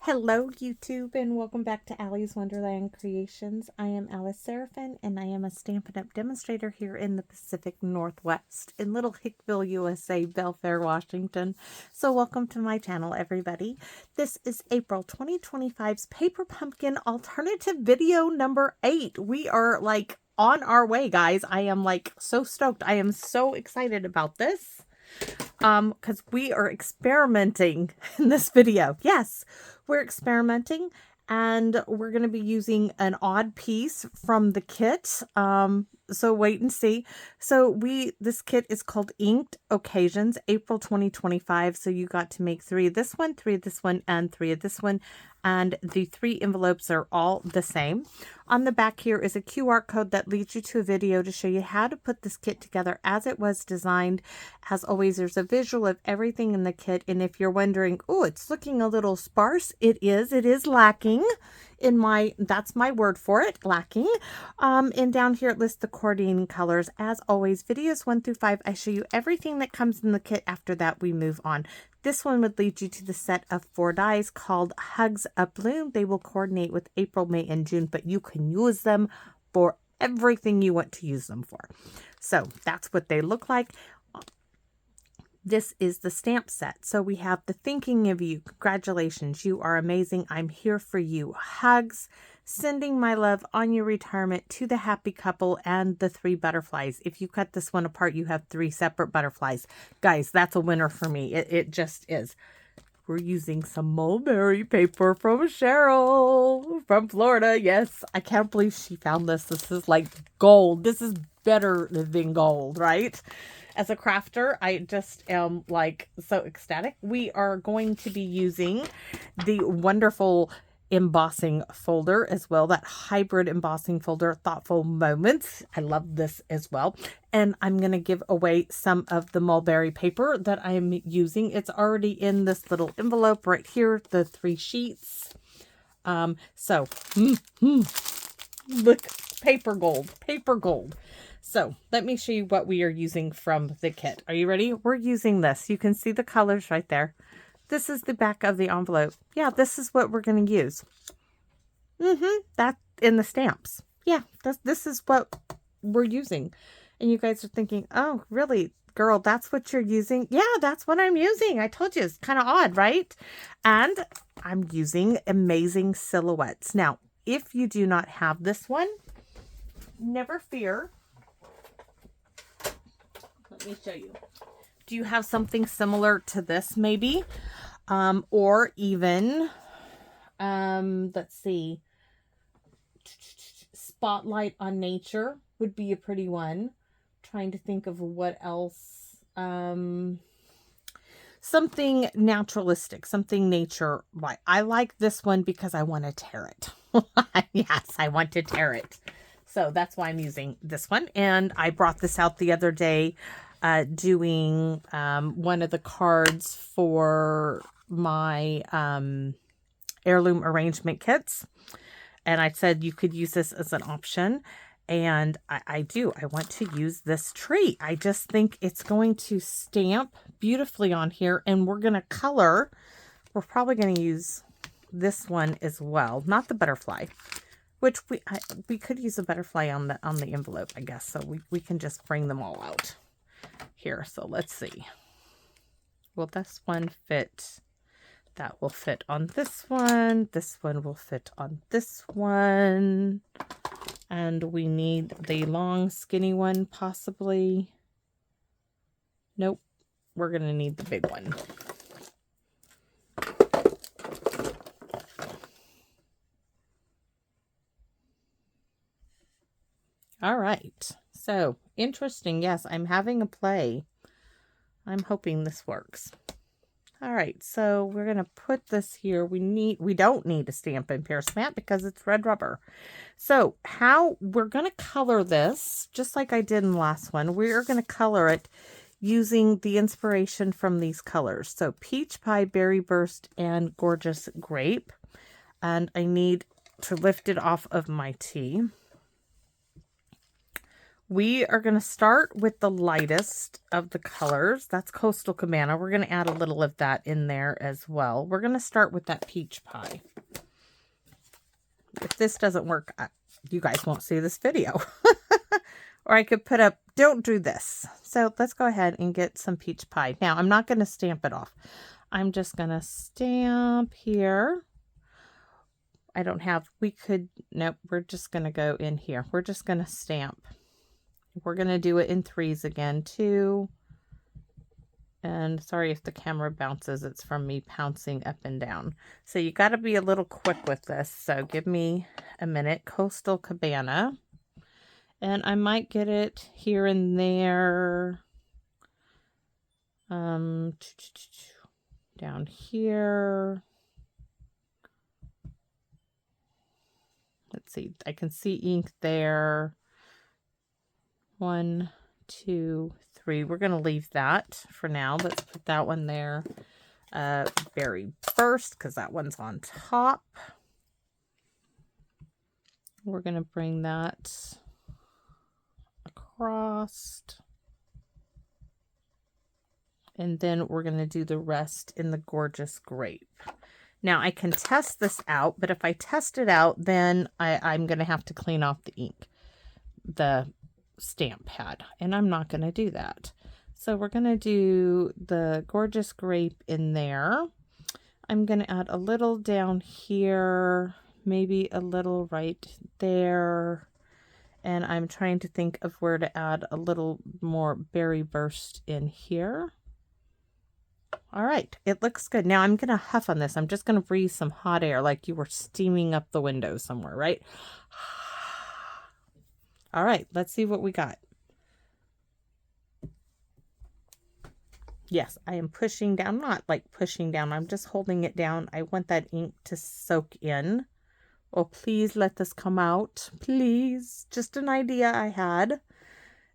Hello YouTube and welcome back to Allie's Wonderland Creations. I am Alice Seraphin and I am a Stampin' Up! Demonstrator here in the Pacific Northwest in Little Hickville, USA, Belfair, Washington. So welcome to my channel, everybody. This is April 2025's Paper Pumpkin Alternative video number 8. We are like on our way, guys. I am like so stoked. I am so excited about this. Because we are experimenting in this video. Yes, we're experimenting and we're going to be using an odd piece from the kit. So wait and see. So this kit is called Inked Occasions, April 2025. So you got to make 3 of this one, 3 of this one, and 3 of this one. And the 3 envelopes are all the same. On the back here is a QR code that leads you to a video to show you how to put this kit together as it was designed. As always, there's a visual of everything in the kit. And if you're wondering, oh, it's looking a little sparse, it is lacking in that's my word for it, lacking. And down here it lists the coordinating colors. As always, videos 1 through 5, I show you everything that comes in the kit. After that, we move on. This one would lead you to the set of 4 dies called Hugs a Bloom. They will coordinate with April, May, and June, but you can use them for everything you want to use them for. So that's what they look like. This is the stamp set. So we have the Thinking of You. Congratulations. You are amazing. I'm here for you. Hugs. Sending my love on your retirement to the happy couple, and the 3 butterflies. If you cut this one apart, you have 3 separate butterflies. Guys, that's a winner for me. It just is. We're using some mulberry paper from Cheryl from Florida. Yes, I can't believe she found this. This is like gold. This is better than gold, right? As a crafter, I just am like so ecstatic. We are going to be using the wonderful embossing folder as well, that hybrid embossing folder, Thoughtful Moments. I love this as well. And I'm going to give away some of the mulberry paper that I'm using. It's already in this little envelope right here, the 3 sheets. Look, paper gold. So let me show you what we are using from the kit. Are you ready? We're using this. You can see the colors right there. This is the back of the envelope. Yeah, this is what we're going to use. That's in the stamps. Yeah, this is what we're using. And you guys are thinking, oh, really, girl, that's what you're using? Yeah, that's what I'm using. I told you, it's kind of odd, right? And I'm using Amazing Silhouettes. Now, if you do not have this one, never fear. Let me show you. Do you have something similar to this maybe? Or even, let's see, Spotlight on Nature would be a pretty one. Trying to think of what else. Something naturalistic, something nature. Why? I like this one because I want to tear it. Yes, I want to tear it. So that's why I'm using this one. And I brought this out the other day doing one of the cards for my heirloom arrangement kits. And I said you could use this as an option. And I do. I want to use this tree. I just think it's going to stamp beautifully on here. And we're going to color. We're probably going to use this one as well. Not the butterfly. Which we could use a butterfly on the envelope, I guess. So we can just bring them all out here. So let's see. Will this one fit? That will fit on this one. This one will fit on this one. And we need the long skinny one possibly. Nope. We're going to need the big one. All right. So interesting. Yes, I'm having a play. I'm hoping this works. All right. So we're going to put this here. We don't need a Stampin' Pierce mat because it's red rubber. So how we're going to color this, just like I did in the last one, we are going to color it using the inspiration from these colors. So Peach Pie, Berry Burst, and Gorgeous Grape. And I need to lift it off of my tea. We are going to start with the lightest of the colors. That's Coastal Cabana. We're going to add a little of that in there as well. We're going to start with that peach pie. If this doesn't work, you guys won't see this video. Or I could put up, don't do this. So let's go ahead and get some peach pie. Now, I'm not going to stamp it off. I'm just going to stamp here. I don't have, nope, we're just going to go in here. We're just going to stamp. We're going to do it in 3s again, 2. And sorry if the camera bounces, it's from me pouncing up and down. So you got to be a little quick with this. So give me a minute. Coastal Cabana. And I might get it here and there. Down here. Let's see. I can see ink there. 1, 2, 3. We're going to leave that for now. Let's put that one there. Berry first, because that one's on top. We're going to bring that across. And then we're going to do the rest in the Gorgeous Grape. Now, I can test this out, but if I test it out, then I'm going to have to clean off the ink, the stamp pad, and I'm not going to do that. So we're going to do the Gorgeous Grape in there. I'm going to add a little down here, maybe a little right there, and I'm trying to think of where to add a little more berry burst in here. All right, it looks good. Now I'm going to huff on this. I'm just going to breathe some hot air like you were steaming up the window somewhere, right? All right, let's see what we got. Yes, I am pushing down, not like pushing down. I'm just holding it down. I want that ink to soak in. Oh, please let this come out. Please. Just an idea I had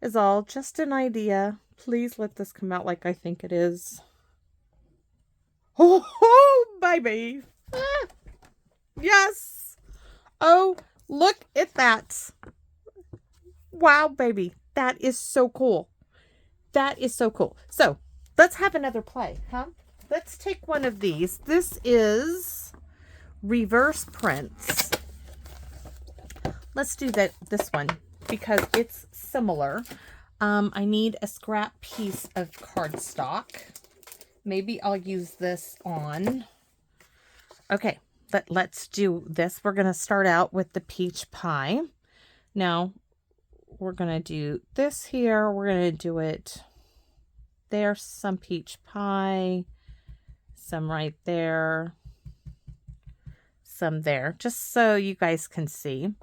is all. Just an idea. Please let this come out like I think it is. Oh, baby. Ah, yes. Oh, look at that. Wow, baby. That is so cool. That is so cool. So let's have another play, huh? Let's take one of these. This is Reverse Prints. Let's do this one because it's similar. I need a scrap piece of cardstock. Maybe I'll use this on. Okay, let's do this. We're going to start out with the peach pie. Now, we're going to do this here. We're going to do it. There's some peach pie. Some right there. Some there. Just so you guys can see.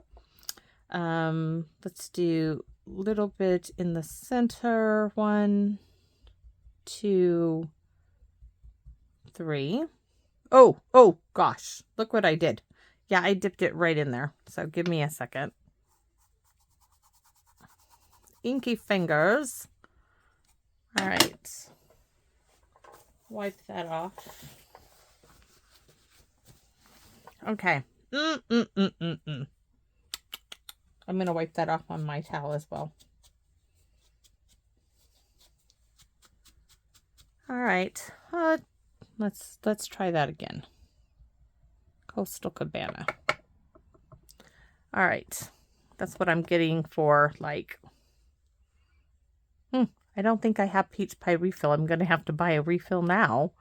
Let's do a little bit in the center. 1, 2, 3. Oh gosh. Look what I did. Yeah, I dipped it right in there. So give me a second. Inky fingers. All right. Wipe that off. Okay. I'm going to wipe that off on my towel as well. All right. Let's try that again. Coastal Cabana. All right. That's what I'm getting for like... I don't think I have peach pie refill. I'm going to have to buy a refill now.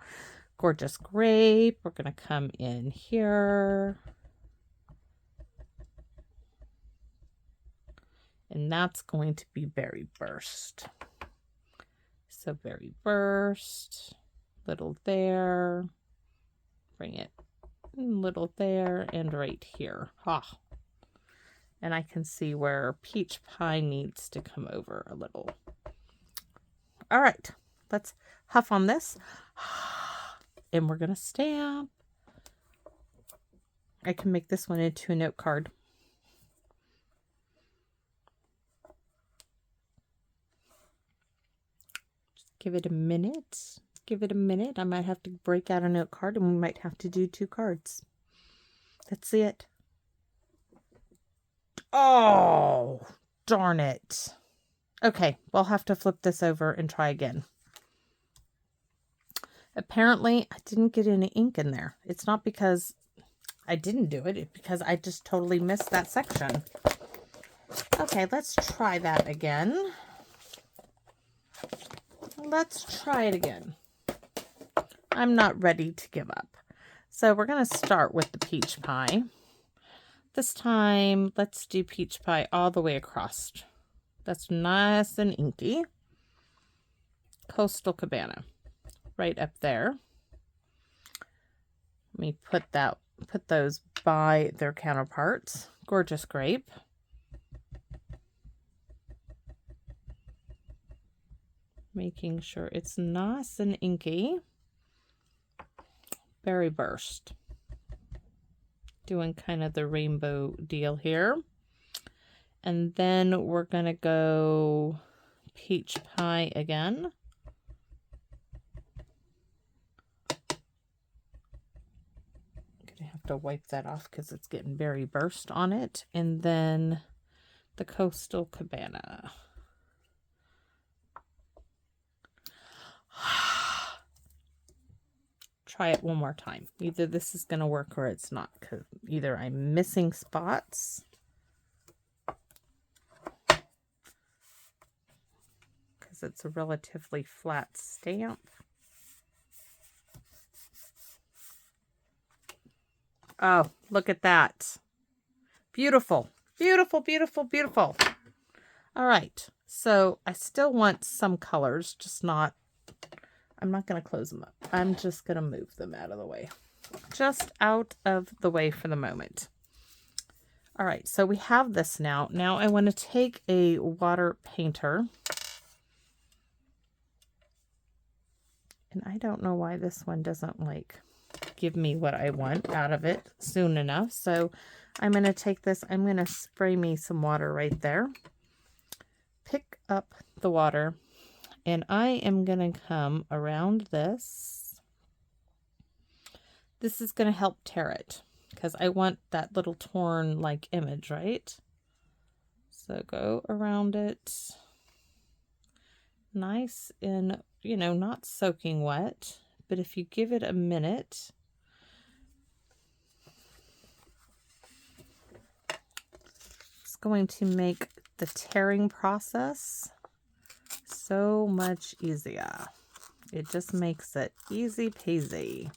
Gorgeous Grape. We're going to come in here. And that's going to be Berry Burst. So Berry Burst. Little there. Bring it a little there and right here. Ah. And I can see where peach pie needs to come over a little. All right, let's huff on this. And we're going to stamp. I can make this one into a note card. Just give it a minute. Give it a minute. I might have to break out a note card and we might have to do 2 cards. Let's see it. Oh, darn it. Okay, we'll have to flip this over and try again. Apparently, I didn't get any ink in there. It's not because I didn't do it. It's because I just totally missed that section. Okay, let's try that again. Let's try it again. I'm not ready to give up. So we're going to start with the peach pie. This time, let's do peach pie all the way across. That's nice and inky. Coastal Cabana, right up there. Let me put those by their counterparts. Gorgeous Grape. Making sure it's nice and inky. Berry Burst. Doing kind of the rainbow deal here. And then we're going to go peach pie again. I'm going to have to wipe that off because it's getting berry burst on it. And then the Coastal Cabana. Try it one more time. Either this is going to work or it's not, because either I'm missing spots because it's a relatively flat stamp. Oh, look at that. Beautiful. Beautiful, beautiful, beautiful. All right. So I still want some colors, just not, I'm not going to close them up. I'm just going to move them out of the way. Just out of the way for the moment. All right, so we have this now. Now I want to take a water painter. And I don't know why this one doesn't like give me what I want out of it soon enough. So I'm going to take this. I'm going to spray me some water right there. Pick up the water. And I am going to come around this. This is going to help tear it because I want that little torn like image, right? So go around it. Nice and, you know, not soaking wet, but if you give it a minute, it's going to make the tearing process so much easier. It just makes it easy peasy.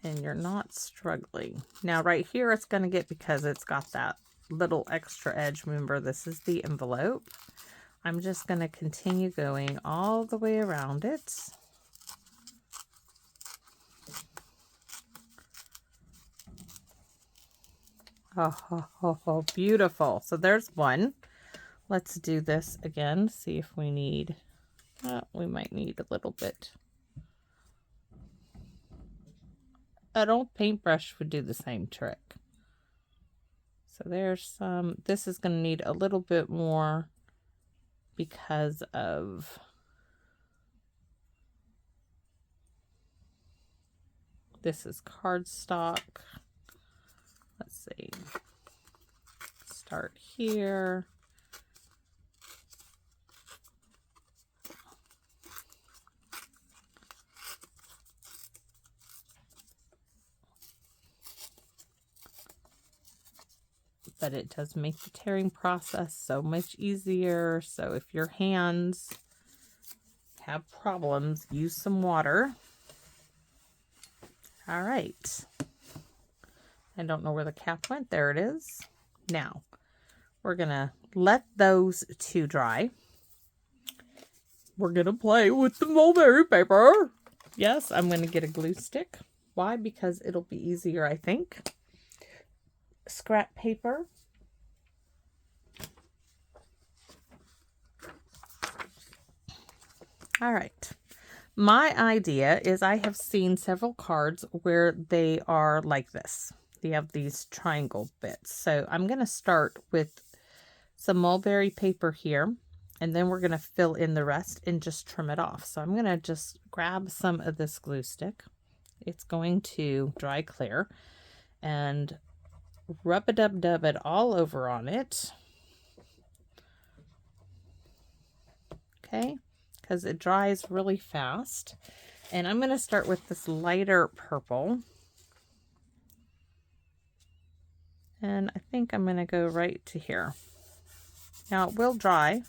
And you're not struggling. Now right here it's going to get, because it's got that little extra edge. Remember, this is the envelope. I'm just going to continue going all the way around it. Oh, beautiful. So there's one. Let's do this again. See if we need, we might need a little bit. An old paintbrush would do the same trick. So there's some, this is going to need a little bit more because of this is cardstock. Let's see, start here. But it does make the tearing process so much easier. So if your hands have problems, use some water. All right. I don't know where the cap went. There it is. Now, we're going to let those two dry. We're going to play with the mulberry paper. Yes, I'm going to get a glue stick. Why? Because it'll be easier, I think. Scrap paper. All right. My idea is I have seen several cards where they are like this. They have these triangle bits. So I'm going to start with some mulberry paper here, and then we're going to fill in the rest and just trim it off. So I'm going to just grab some of this glue stick. It's going to dry clear, and rub-a-dub-dub it all over on it. Okay, because it dries really fast. And I'm going to start with this lighter purple. And I think I'm going to go right to here. Now it will dry.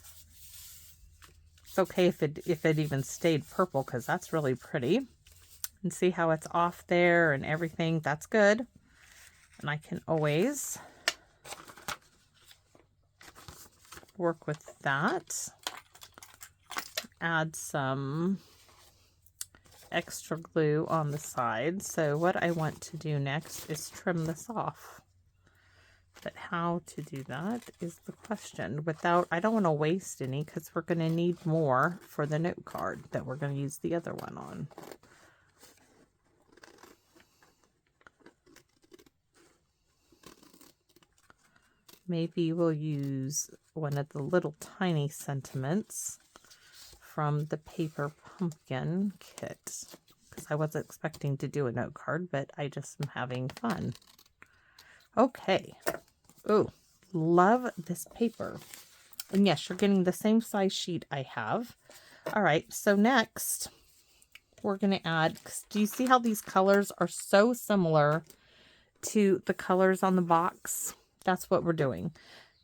It's okay if it even stayed purple, because that's really pretty. And see how it's off there and everything. That's good. And I can always work with that. Add some extra glue on the side. So what I want to do next is trim this off. But how to do that is the question. I don't want to waste any, because we're going to need more for the note card that we're going to use the other one on. Maybe we'll use one of the little tiny sentiments from the paper pumpkin kit, because I wasn't expecting to do a note card, but I just am having fun. Okay. Oh, love this paper. And yes, you're getting the same size sheet I have. All right, so next we're going to add, do you see how these colors are so similar to the colors on the box? That's what we're doing.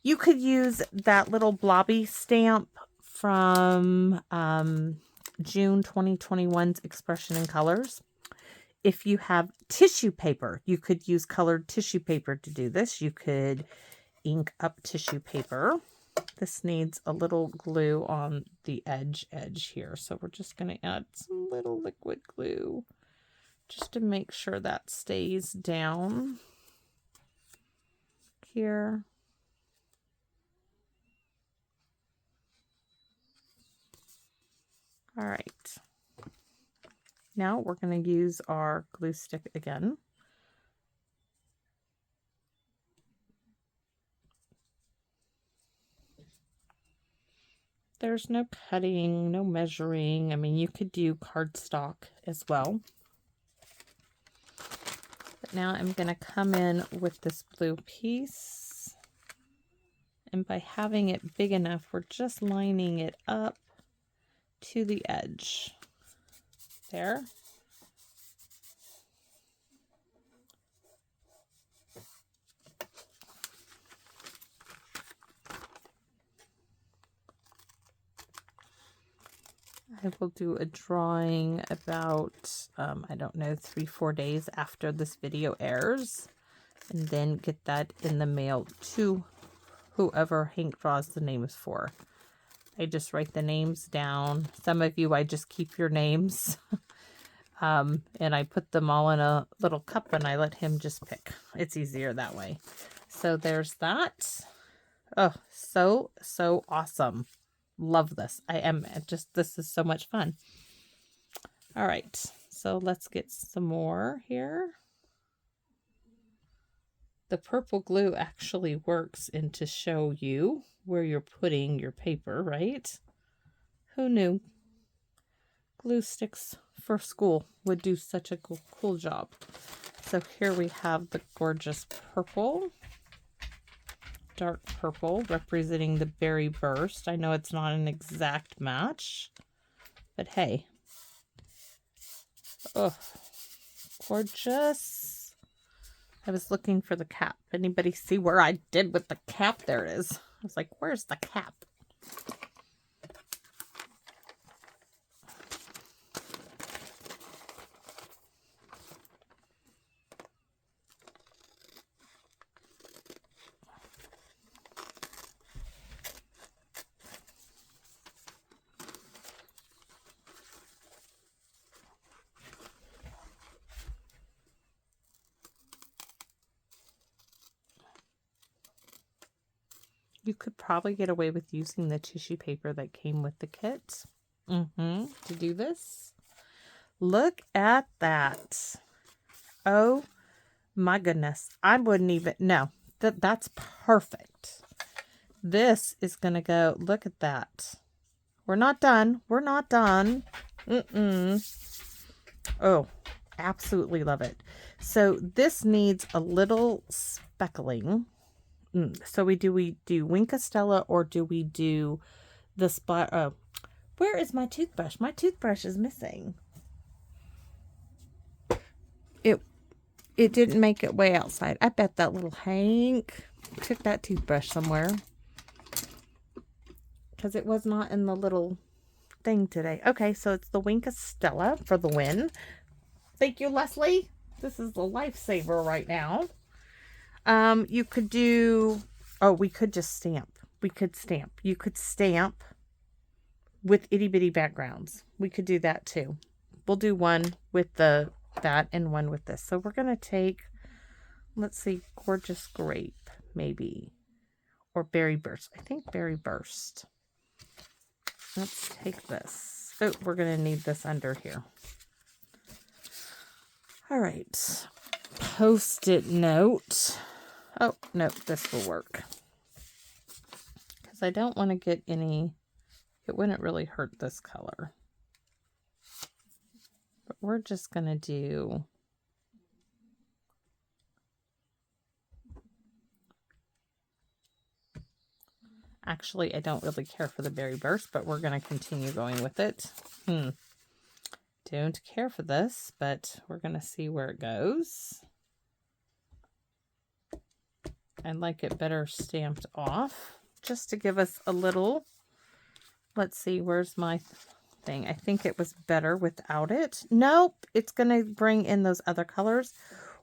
You could use that little blobby stamp from June 2021's Expression in Colors. If you have tissue paper, you could use colored tissue paper to do this. You could ink up tissue paper. This needs a little glue on the edge here. So we're just going to add some little liquid glue just to make sure that stays down here. All right. Now we're going to use our glue stick again. There's no cutting, no measuring. I mean, you could do cardstock as well. But now I'm going to come in with this blue piece. And by having it big enough, we're just lining it up to the edge. There. I will do a drawing about, I don't know, 3-4 days after this video airs, and then get that in the mail to whoever Hank draws the names for. I just write the names down. Some of you, I just keep your names. And I put them all in a little cup and I let him just pick. It's easier that way. So there's that. Oh, so awesome. Love this. This is so much fun. All right. So let's get some more here. The purple glue actually works to show you where you're putting your paper, right? Who knew? Glue sticks for school would do such a cool job. So here we have the gorgeous purple, dark purple, representing the berry burst. I know it's not an exact match, but hey. Oh, gorgeous. I was looking for the cap. Anybody see where I did with the cap? There it is. I was like, where's the cap? You could probably get away with using the tissue paper that came with the kit to do this. Look at that. Oh my goodness. I wouldn't even, no, that's perfect. This is going to go, look at that. We're not done. We're not done. Oh, absolutely love it. So this needs a little speckling. So we do Wink Stella, or do we do the spot? Where is my toothbrush? My toothbrush is missing. It didn't make it way outside. I bet that little Hank took that toothbrush somewhere, because it was not in the little thing today. Okay, so it's the Wink Stella for the win. Thank you, Leslie. This is the lifesaver right now. You could do, oh, we could just stamp. We could stamp. You could stamp with itty bitty backgrounds. We could do that too. We'll do one with that and one with this. So we're going to take, let's see, Gorgeous Grape, maybe, or Berry Burst. I think Berry Burst. Let's take this. Oh, we're going to need this under here. All right. Post-it note. Oh, no, this will work. Because I don't want to get any, it wouldn't really hurt this color. But we're just going to do, actually, I don't really care for the Berry Burst, but we're going to continue going with it. Don't care for this, but we're going to see where it goes. I'd like it better stamped off, just to give us a little, let's see, where's my thing? I think it was better without it. Nope, it's going to bring in those other colors.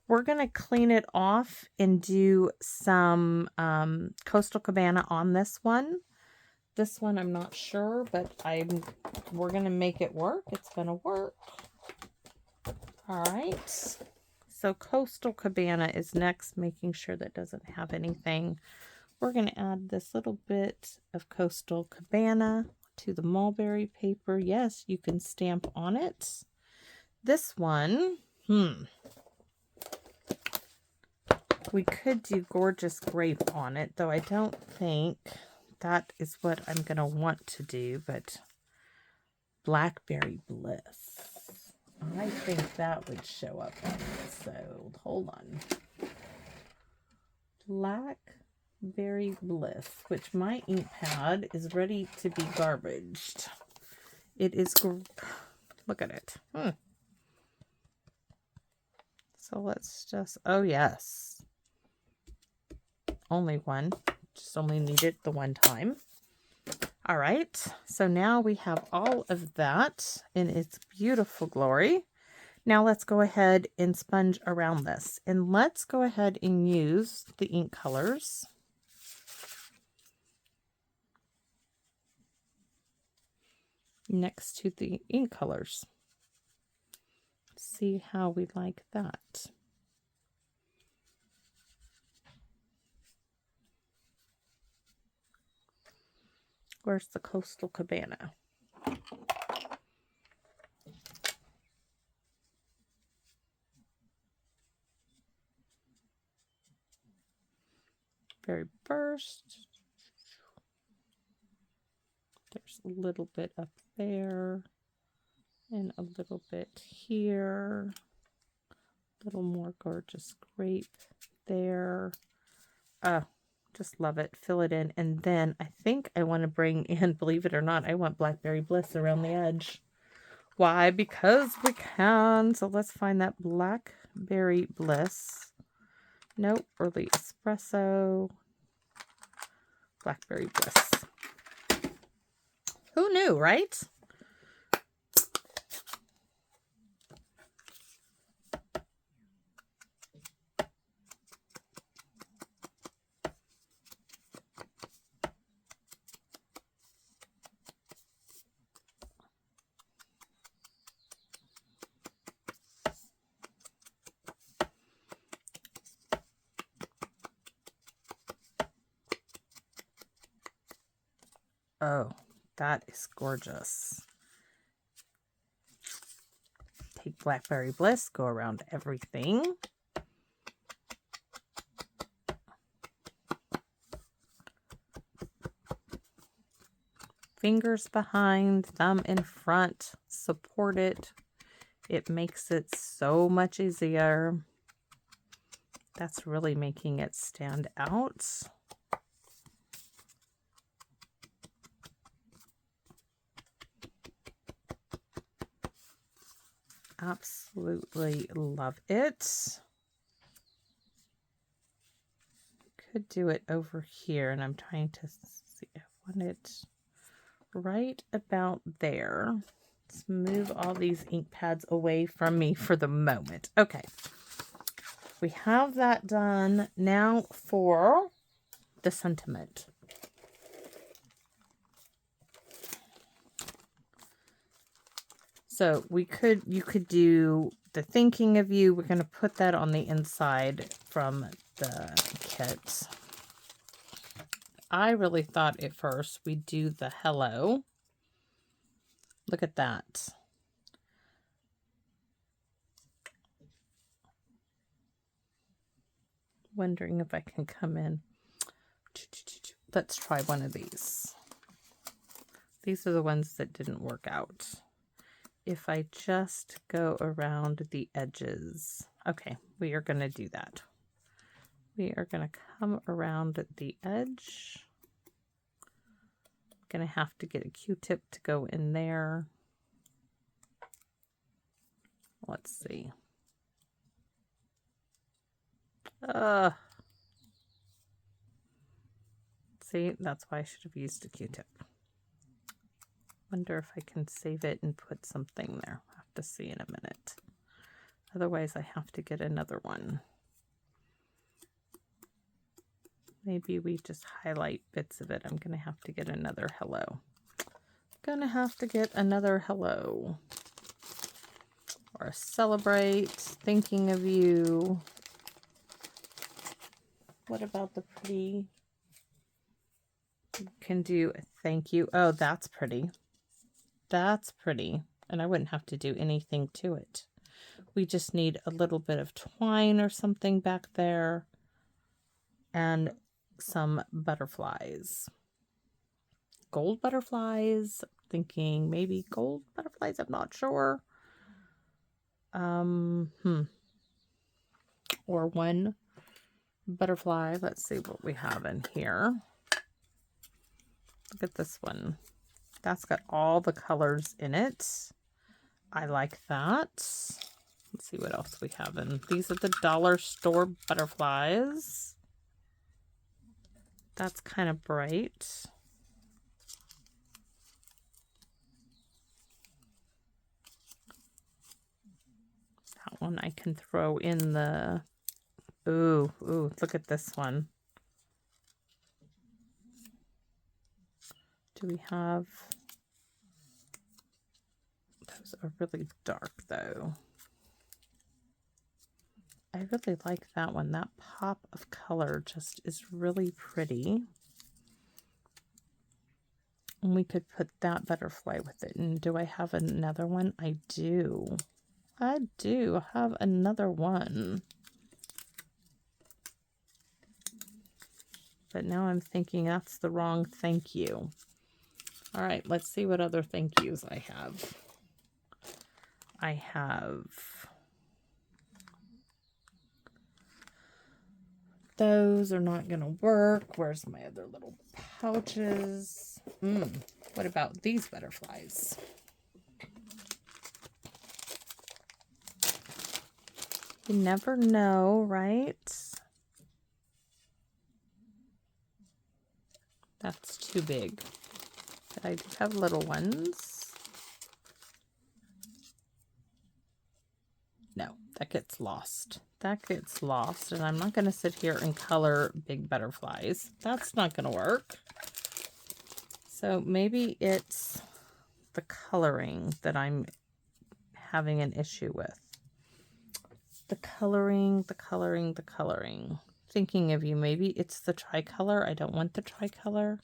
We're going to clean it off and do some Coastal Cabana on this one. This one, I'm not sure, but we're going to make it work. It's going to work. All right. So Coastal Cabana is next, making sure that doesn't have anything. We're going to add this little bit of Coastal Cabana to the mulberry paper. Yes, you can stamp on it. This one, we could do Gorgeous Grape on it, though I don't think that is what I'm going to want to do, but Blackberry Bliss. I think that would show up on this, so hold on. Blackberry Bliss, which my ink pad is ready to be garbaged. It is, look at it. So let's just, oh yes. Only one. Just only need it the one time. All right, so now we have all of that in its beautiful glory. Now let's go ahead and sponge around this. And let's go ahead and use the ink colors. Next to the ink colors. See how we like that. Where's the Coastal Cabana? Berry Burst. There's a little bit up there and a little bit here. A little more Gorgeous Grape there. Just love it. Fill it in. And then I think I want to bring in, believe it or not, I want Blackberry Bliss around the edge. Why? Because we can. So let's find that Blackberry Bliss. Nope. Early Espresso. Blackberry Bliss. Who knew, right? Oh, that is gorgeous. Take Blackberry Bliss, go around everything. Fingers behind, thumb in front, support it. It makes it so much easier. That's really making it stand out. Absolutely love it. Could do it over here, and I'm trying to see. I want it right about there. Let's move all these ink pads away from me for the moment. Okay, we have that done. Now for the sentiment. So you could do the thinking of you. We're going to put that on the inside from the kit. I really thought at first we'd do the hello. Look at that. Wondering if I can come in. Let's try one of these. These are the ones that didn't work out. If I just go around the edges. Okay, we are going to do that. We are going to come around the edge. Going to have to get a Q-tip to go in there. Let's see. See, that's why I should have used a Q-tip. Wonder if I can save it and put something there. I'll have to see in a minute. Otherwise, I have to get another one. Maybe we just highlight bits of it. I'm going to have to get another hello. Going to have to get another hello. Or a celebrate, thinking of you. What about the pretty? You can do a thank you. Oh, that's pretty. That's pretty. And I wouldn't have to do anything to it. We just need a little bit of twine or something back there. And some butterflies. Gold butterflies. Thinking maybe gold butterflies. I'm not sure. Or one butterfly. Let's see what we have in here. Look at this one. That's got all the colors in it. I like that. Let's see what else we have in. These are the dollar store butterflies. That's kind of bright. That one I can throw in the... Ooh, look at this one. Do we have... Those are really dark, though. I really like that one. That pop of color just is really pretty. And we could put that butterfly with it. And do I have another one? I do. I do have another one. But now I'm thinking that's the wrong thank you. All right, let's see what other thank yous I have. I have those are not going to work. Where's my other little pouches? What about these butterflies? You never know, right? That's too big. But I do have little ones. No, that gets lost. That gets lost, and I'm not going to sit here and color big butterflies. That's not going to work. So maybe it's the coloring that I'm having an issue with. The coloring. Thinking of you, maybe it's the tricolor. I don't want the tricolor.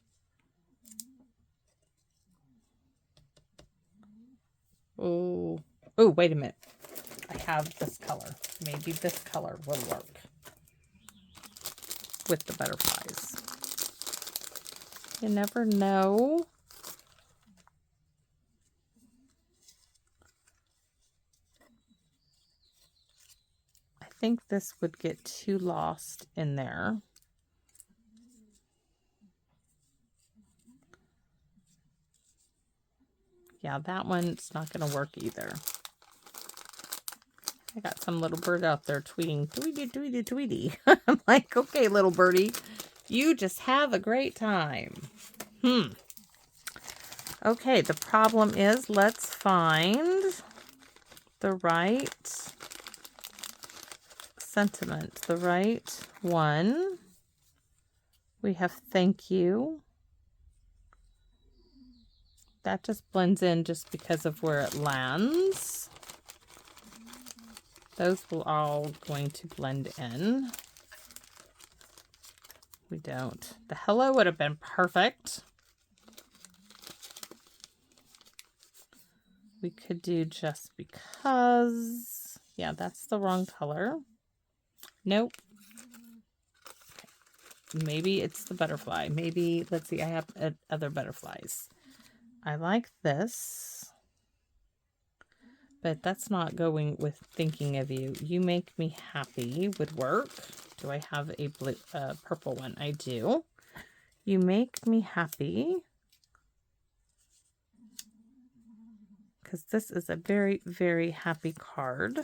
Oh, wait a minute. I have this color. Maybe this color will work with the butterflies. You never know. I think this would get too lost in there. Yeah, that one's not going to work either. I got some little bird out there tweeting, tweety, tweety, tweety. I'm like, okay, little birdie, you just have a great time. Okay, the problem is, let's find the right sentiment, the right one. We have thank you. That just blends in just because of where it lands. Those will all going to blend in. We don't. The hello would have been perfect. We could do just because. Yeah, that's the wrong color. Nope. Maybe it's the butterfly. Maybe, let's see, I have other butterflies. I like this, but that's not going with thinking of you. You make me happy would work. Do I have a blue, purple one? I do. You make me happy. Because this is a very, very happy card.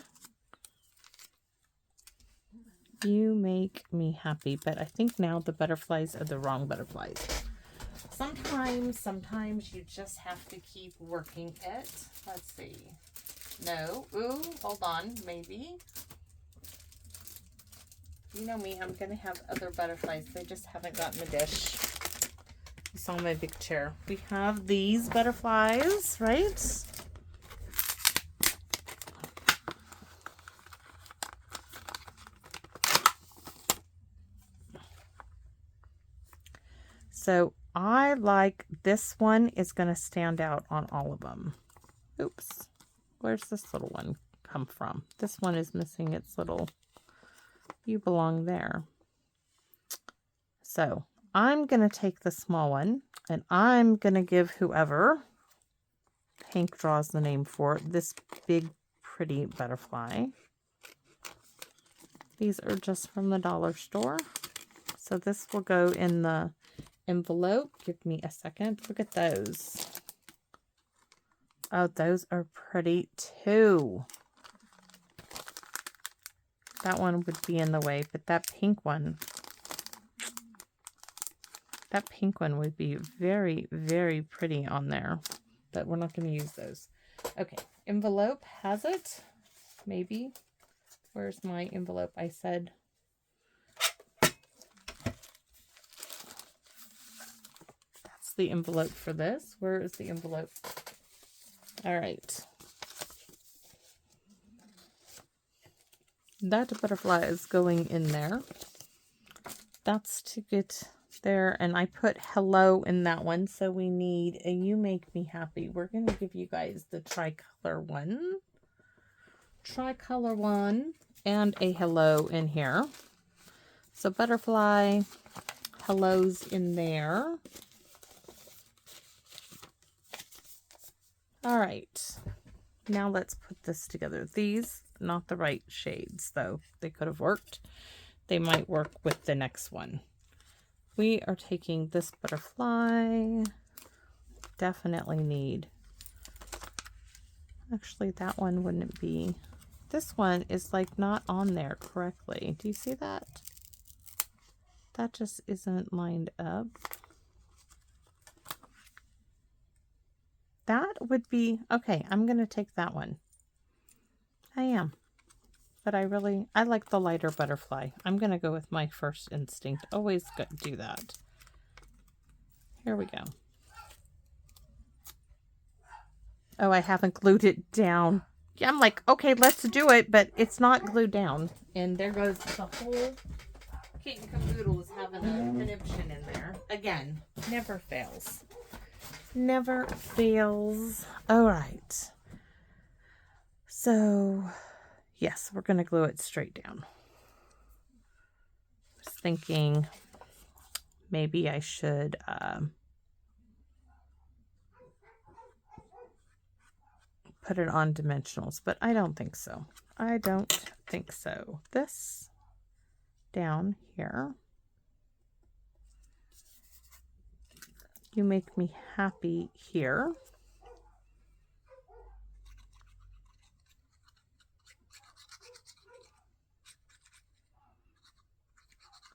You make me happy. But I think now the butterflies are the wrong butterflies. Sometimes you just have to keep working it. Let's see. No. Ooh, hold on. Maybe. You know me, I'm going to have other butterflies. They just haven't gotten the dish. You saw my big chair. We have these butterflies, right? So I like this one is going to stand out on all of them. Oops. Where's this little one come from? This one is missing its little, you belong there. So I'm going to take the small one and I'm going to give whoever Hank draws the name for this big, pretty butterfly. These are just from the dollar store. So this will go in the envelope. Give me a second. Look at those. Oh, those are pretty too. That one would be in the way, but that pink one would be very, very pretty on there, but we're not going to use those. Okay, envelope has it. Maybe. Where's my envelope? I said that's the envelope for this. Where is the envelope? All right. That butterfly is going in there. That's to get there. And I put hello in that one. So we need a you make me happy. We're going to give you guys the tricolor one. Tricolor one and a hello in here. So butterfly, hello's in there. All right, now let's put this together. These, not the right shades, though. They could have worked. They might work with the next one. We are taking this butterfly. Definitely need. Actually, that one wouldn't be. This one is like not on there correctly. Do you see that? That just isn't lined up. That would be, okay, I'm going to take that one. I am. But I like the lighter butterfly. I'm going to go with my first instinct. Always do that. Here we go. Oh, I haven't glued it down. Yeah, I'm like, okay, let's do it, but it's not glued down. And there goes the whole kit and caboodle is having a conniption in there. Again, never fails. Never fails. All right. So, yes, we're going to glue it straight down. I was thinking maybe I should put it on dimensionals, but I don't think so. I don't think so. This down here. You make me happy here.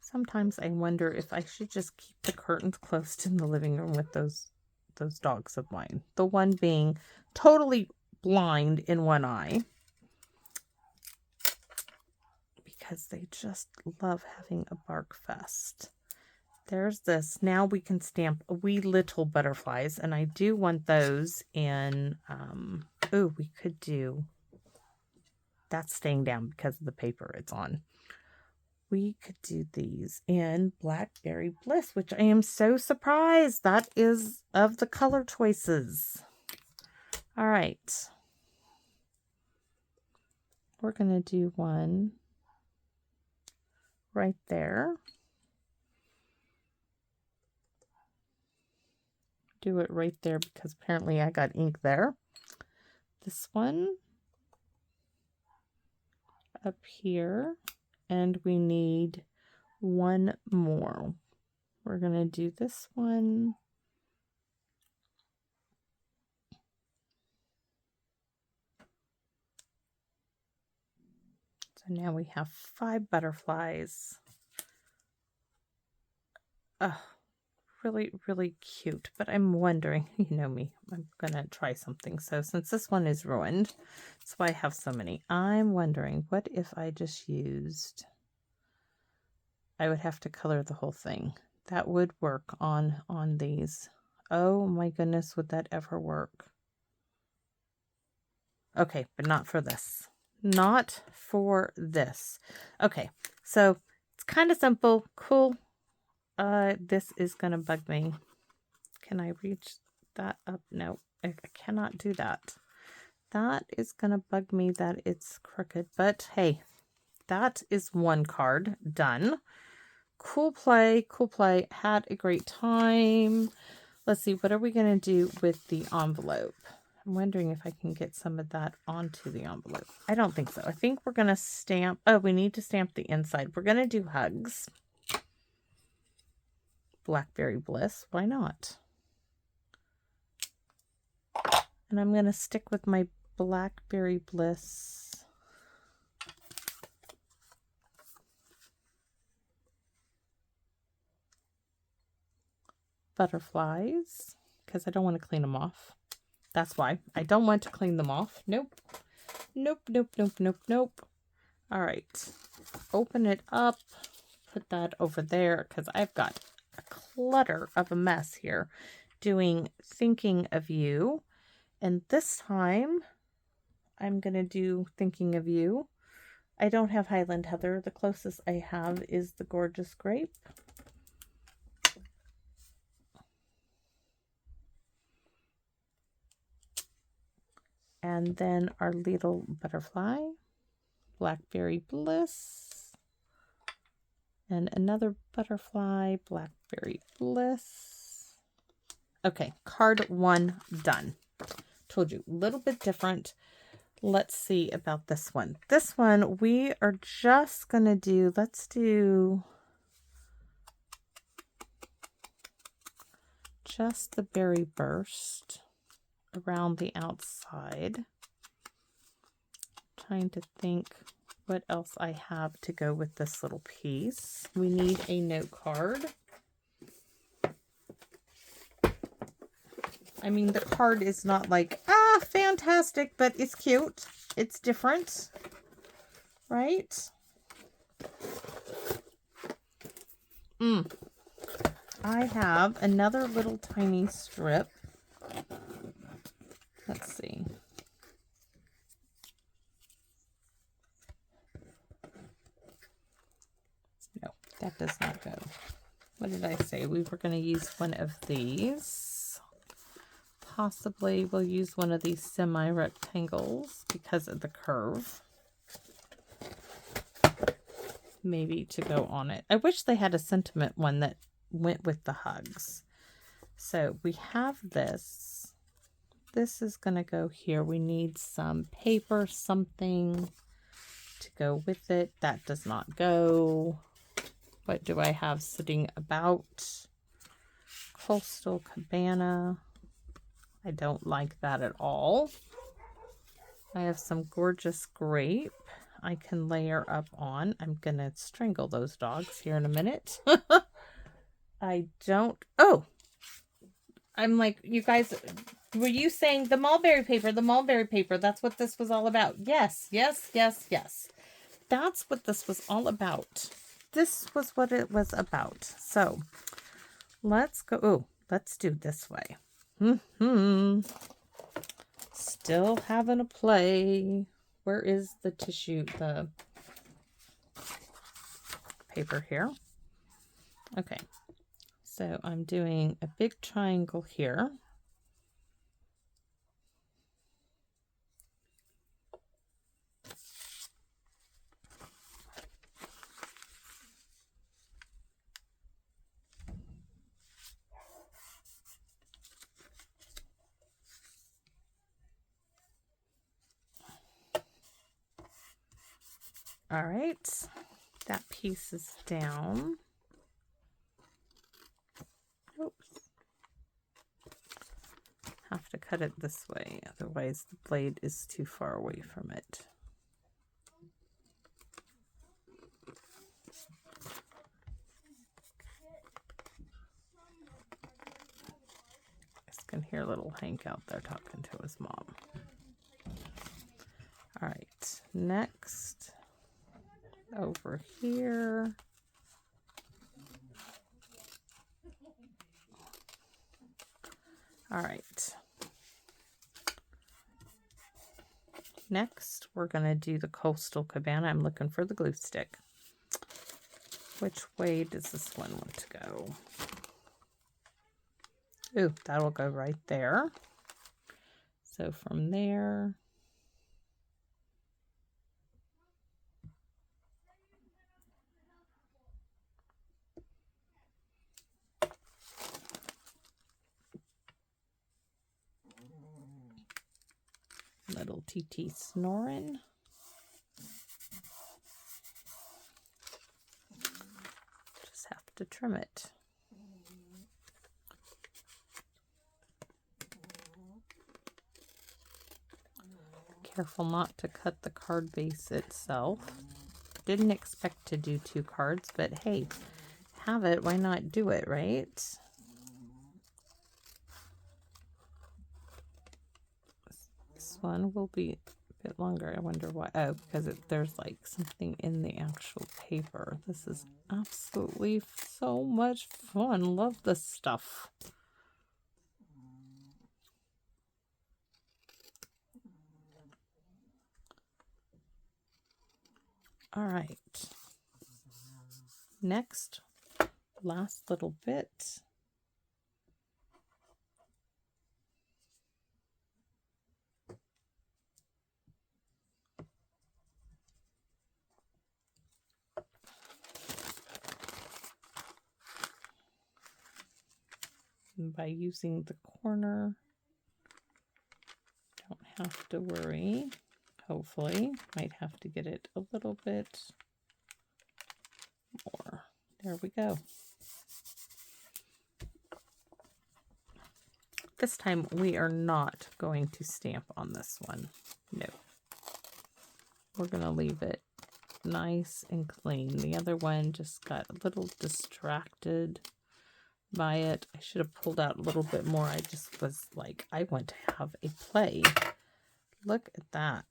Sometimes I wonder if I should just keep the curtains closed in the living room with those dogs of mine. The one being totally blind in one eye because they just love having a bark fest. There's this. Now we can stamp wee little butterflies, and I do want those in, oh, we could do, that's staying down because of the paper it's on. We could do these in Blackberry Bliss, which I am so surprised. That is of the color choices. All right. We're going to do one right there. Do it right there because apparently I got ink there. This one up here. And we need one more. We're going to do this one. So now we have 5 butterflies. Oh, really, really cute. But I'm wondering, you know me, I'm going to try something. So since this one is ruined, that's why I have so many. I'm wondering, what if I just used, I would have to color the whole thing. That would work on these. Oh my goodness, would that ever work? Okay, but not for this. Not for this. Okay, so it's kind of simple. Cool. This is going to bug me. Can I reach that up? No, I cannot do that. That is going to bug me that it's crooked. But hey, that is one card done. Cool play, cool play. Had a great time. Let's see, what are we going to do with the envelope? I'm wondering if I can get some of that onto the envelope. I don't think so. I think we're going to stamp. Oh, we need to stamp the inside. We're going to do hugs. Blackberry Bliss. Why not? And I'm going to stick with my Blackberry Bliss butterflies because I don't want to clean them off. That's why. I don't want to clean them off. Nope. Nope, nope, nope, nope, nope. All right. Open it up. Put that over there because I've got a clutter of a mess here doing Thinking of You. And this time I'm going to do Thinking of You. I don't have Highland Heather. The closest I have is the Gorgeous Grape. And then our little butterfly, Blackberry Bliss. And another butterfly, Blackberry Bliss. Okay, card 1 done. Told you, a little bit different. Let's see about this one. This one, we are just going to do, let's do just the berry burst around the outside. Trying to think what else I have to go with this little piece. We need a note card. I mean, the card is not like, fantastic, but it's cute. It's different, right? I have another little tiny strip. Let's see. No, that does not go. What did I say? We were going to use one of these. Possibly we'll use one of these semi-rectangles because of the curve. Maybe to go on it. I wish they had a sentiment one that went with the hugs. So we have this. this is going to go here. We need some paper, something to go with it. That does not go. What do I have sitting about? Coastal Cabana. I don't like that at all. I have some gorgeous grape I can layer up on. I'm going to strangle those dogs here in a minute. I don't... Oh! I'm like, you guys, were you saying the mulberry paper, the mulberry paper? That's what this was all about. Yes, yes, yes, yes. That's what this was all about. This was what it was about. So let's go. Oh, let's do this way. Still having a play. Where is the tissue, the paper here? Okay. So I'm doing a big triangle here. All right, that piece is down. Oops. Have to cut it this way, otherwise the blade is too far away from it. I can hear little Hank out there talking to his mom. All right, next over here. All right. Next, we're going to do the Coastal Cabana. I'm looking for the glue stick. Which way does this one want to go? Ooh, that'll go right there. So from there, little TT snoring. Just have to trim it. Careful not to cut the card base itself. Didn't expect to do 2 cards, but hey, have it. Why not do it, right? This one will be a bit longer. I wonder why. Oh, because there's like something in the actual paper. This is absolutely so much fun. Love this stuff. All right. Next, last little bit. And by using the corner, don't have to worry. Hopefully, might have to get it a little bit more. There we go. This time we are not going to stamp on this one. No. We're going to leave it nice and clean. The other one just got a little distracted by it. I should have pulled out a little bit more. I just was like, I want to have a play. Look at that.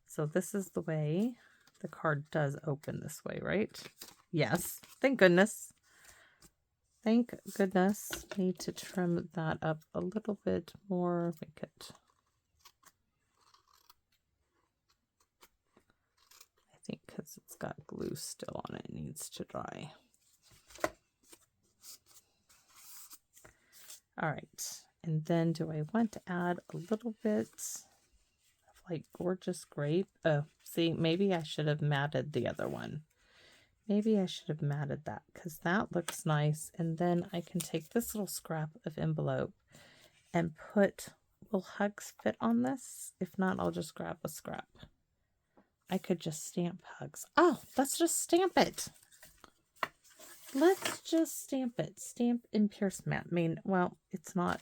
So this is the way the card does open this way, right? Yes. Thank goodness. Thank goodness. Need to trim that up a little bit more. Make it. I think because it's got glue still on it, it needs to dry. All right. And then do I want to add a little bit of like gorgeous grape? Oh, see, maybe I should have matted the other one. Maybe I should have matted that because that looks nice. And then I can take this little scrap of envelope and put, will hugs fit on this? If not, I'll just grab a scrap. I could just stamp hugs. Oh, let's just stamp it. Let's just stamp it. Stamp and pierce mat. I mean, well, it's not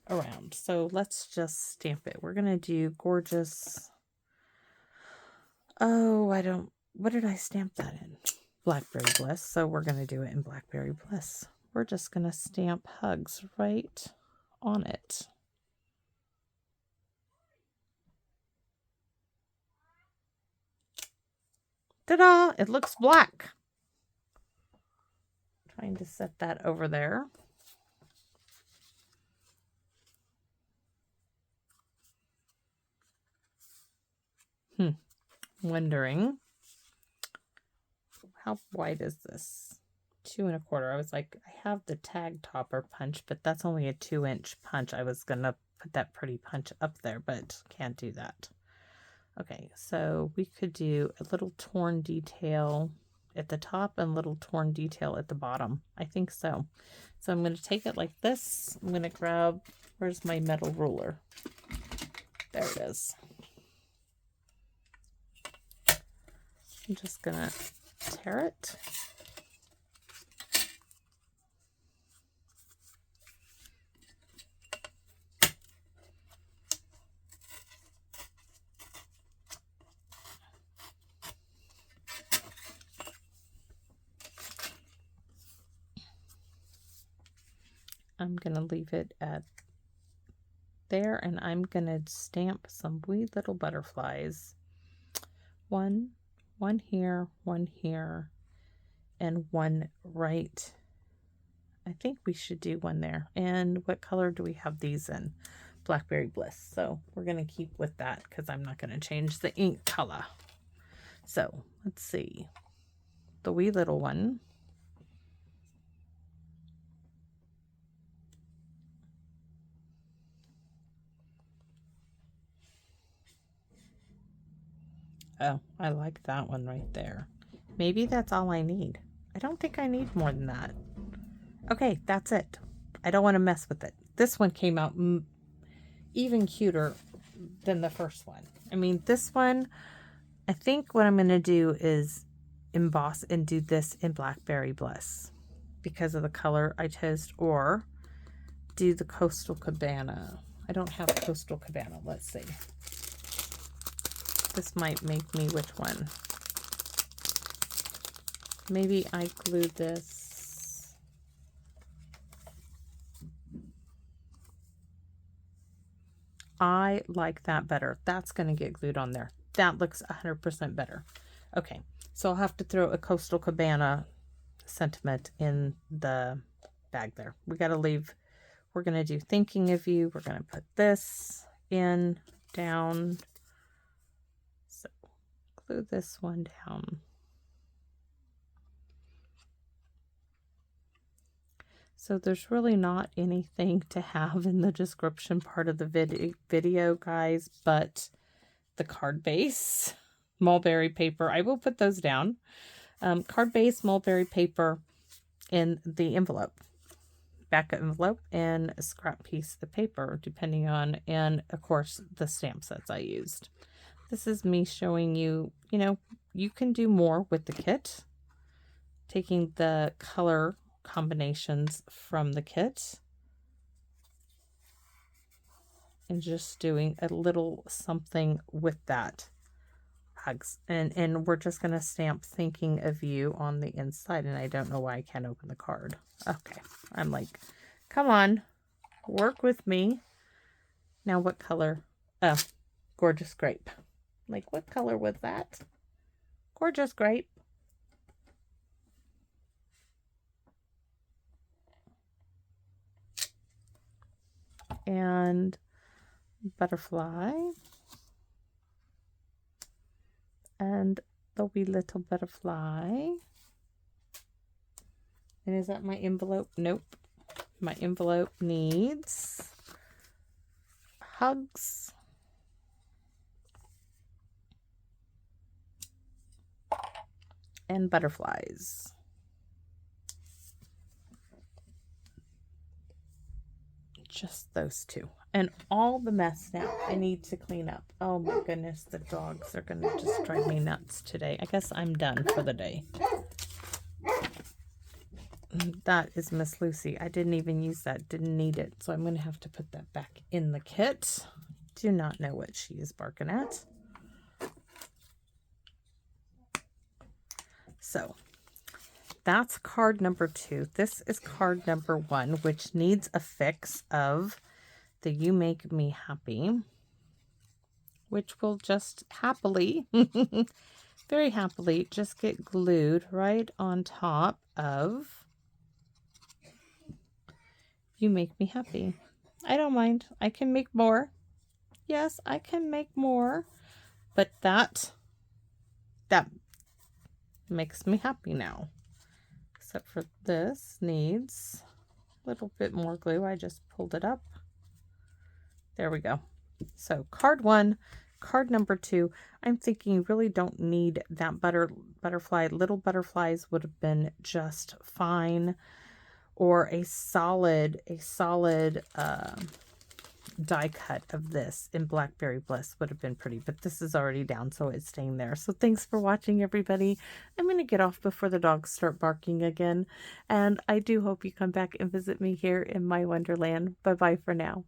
around, so let's just stamp it. We're gonna do gorgeous. Oh, what did I stamp that in? Blackberry Bliss. So we're gonna do it in Blackberry Bliss. We're just gonna stamp hugs right on it. Ta-da! It looks black. Trying to set that over there. Wondering how wide is this? 2 1/4. I was like, I have the tag topper punch, but that's only a 2-inch punch. I was gonna put that pretty punch up there, but can't do that. Okay, so we could do a little torn detail at the top and a little torn detail at the bottom. I think so. So I'm going to take it like this. I'm going to grab, where's my metal ruler? There it is. I'm just going to tear it. I'm going to leave it at there, and I'm going to stamp some wee little butterflies. One here, and one right. I think we should do one there. And what color do we have these in? Blackberry Bliss. So we're going to keep with that because I'm not going to change the ink color. So let's see. The wee little one. Oh, I like that one right there. Maybe that's all I need. I don't think I need more than that. Okay, that's it. I don't want to mess with it. This one came out even cuter than the first one. I mean, this one, I think what I'm going to do is emboss and do this in Blackberry Bliss because of the color I chose, or do the Coastal Cabana. I don't have Coastal Cabana. Let's see. This might make me which one. Maybe I glued this. I like that better. That's going to get glued on there. That looks 100% better. Okay, so I'll have to throw a Coastal Cabana sentiment in the bag there. We got to leave. We're going to do Thinking of You. We're going to put this in, down. So glue this one down. So there's really not anything to have in the description part of the video, guys, but the card base, mulberry paper. I will put those down. Card base, mulberry paper, in the envelope. Back envelope, and a scrap piece of paper, depending on, and of course, the stamp sets I used. This is me showing you, you know, you can do more with the kit. Taking the color combinations from the kit and just doing a little something with that. Hugs. And we're just going to stamp Thinking of You on the inside, and I don't know why I can't open the card. Okay. I'm like, come on, work with me. Now what color? Oh, Gorgeous Grape. Like, what color was that? Gorgeous Grape. And butterfly. And the wee little butterfly. And is that my envelope? Nope. My envelope needs hugs. And butterflies. just those two. And all the mess now I need to clean up. Oh my goodness, the dogs are going to just drive me nuts today. I guess I'm done for the day. That is Miss Lucy. I didn't even use that. Didn't need it. So I'm going to have to put that back in the kit. Do not know what she is barking at. So that's card number 2. This is card number 1, which needs a fix of the You Make Me Happy, which will just happily, very happily, just get glued right on top of You Make Me Happy. I don't mind. I can make more. Yes, I can make more. But that makes me happy now. Except for this needs a little bit more glue. I just pulled it up. There we go. So card 1, card number 2. I'm thinking you really don't need that butterfly. Little butterflies would have been just fine. Or a solid die cut of this in Blackberry Bliss would have been pretty, but this is already down, so it's staying there. So thanks for watching, everybody. I'm going to get off before the dogs start barking again, and I do hope you come back and visit me here in my Wonderland. Bye bye for now.